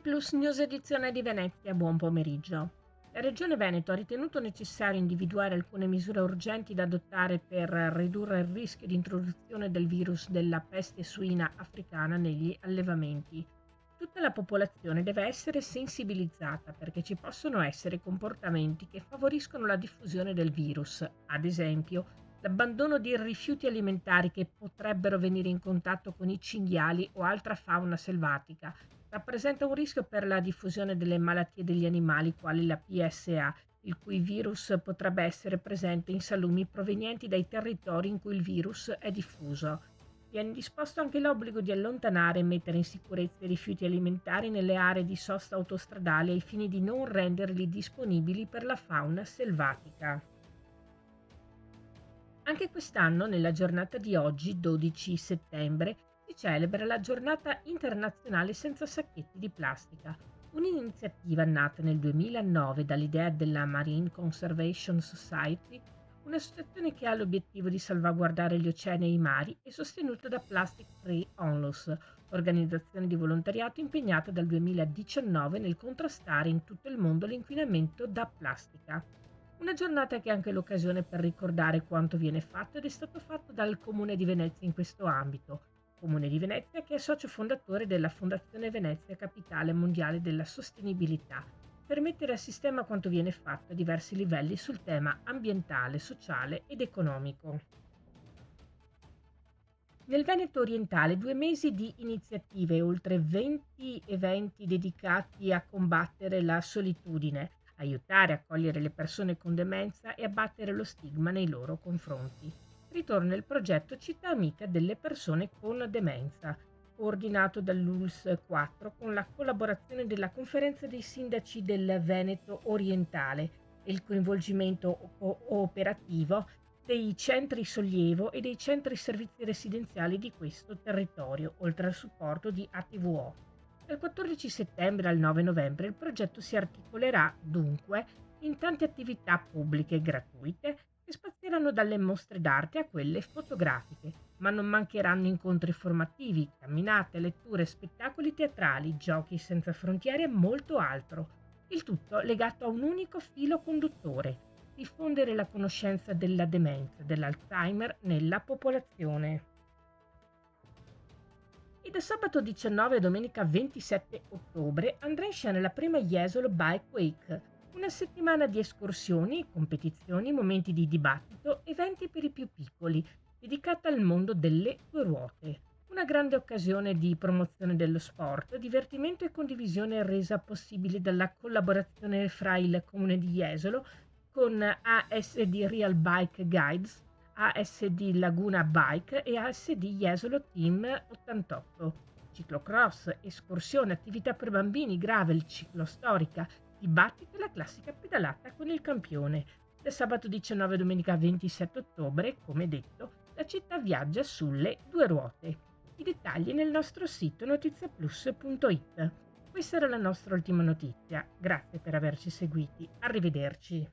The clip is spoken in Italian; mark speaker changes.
Speaker 1: Plus News edizione di Venezia, buon pomeriggio. La Regione Veneto ha ritenuto necessario individuare alcune misure urgenti da adottare per ridurre il rischio di introduzione del virus della peste suina africana negli allevamenti. Tutta la popolazione deve essere sensibilizzata perché ci possono essere comportamenti che favoriscono la diffusione del virus, ad esempio l'abbandono di rifiuti alimentari che potrebbero venire in contatto con i cinghiali o altra fauna selvatica. Rappresenta un rischio per la diffusione delle malattie degli animali quali la PSA, il cui virus potrebbe essere presente in salumi provenienti dai territori in cui il virus è diffuso. Viene disposto anche l'obbligo di allontanare e mettere in sicurezza i rifiuti alimentari nelle aree di sosta autostradale ai fini di non renderli disponibili per la fauna selvatica. Anche quest'anno, nella giornata di oggi, 12 settembre, si celebra la Giornata internazionale senza sacchetti di plastica, un'iniziativa nata nel 2009 dall'idea della Marine Conservation Society, un'associazione che ha l'obiettivo di salvaguardare gli oceani e i mari e sostenuta da Plastic Free Onlus, organizzazione di volontariato impegnata dal 2019 nel contrastare in tutto il mondo l'inquinamento da plastica. Una giornata che è anche l'occasione per ricordare quanto viene fatto ed è stato fatto dal Comune di Venezia in questo ambito. Comune di Venezia che è socio fondatore della Fondazione Venezia Capitale Mondiale della Sostenibilità, per mettere a sistema quanto viene fatto a diversi livelli sul tema ambientale, sociale ed economico. Nel Veneto orientale 2 mesi di iniziative e oltre 20 eventi dedicati a combattere la solitudine, aiutare a cogliere le persone con demenza e abbattere lo stigma nei loro confronti. Ritorna il progetto Città Amica delle persone con demenza, coordinato dall'ULS 4 con la collaborazione della Conferenza dei Sindaci del Veneto orientale e il coinvolgimento operativo dei centri sollievo e dei centri servizi residenziali di questo territorio, oltre al supporto di ATVO. Dal 14 settembre al 9 novembre il progetto si articolerà dunque in tante attività pubbliche gratuite che spazieranno dalle mostre d'arte a quelle fotografiche, ma non mancheranno incontri formativi, camminate, letture, spettacoli teatrali, giochi senza frontiere e molto altro. Il tutto legato a un unico filo conduttore: diffondere la conoscenza della demenza, dell'Alzheimer nella popolazione. E da sabato 19 a domenica 27 ottobre andrà in scena la prima Jesolo Bike Week, una settimana di escursioni, competizioni, momenti di dibattito, eventi per i più piccoli, dedicata al mondo delle due ruote. Una grande occasione di promozione dello sport, divertimento e condivisione resa possibile dalla collaborazione fra il Comune di Jesolo con ASD Real Bike Guides, ASD Laguna Bike e ASD Jesolo Team 88. Ciclocross, escursione, attività per bambini, gravel, ciclostorica, dibattito e la classica pedalata con il campione. Da sabato 19 a domenica 27 ottobre, come detto, la città viaggia sulle due ruote. I dettagli nel nostro sito notiziaplus.it. Questa era la nostra ultima notizia. Grazie per averci seguiti. Arrivederci.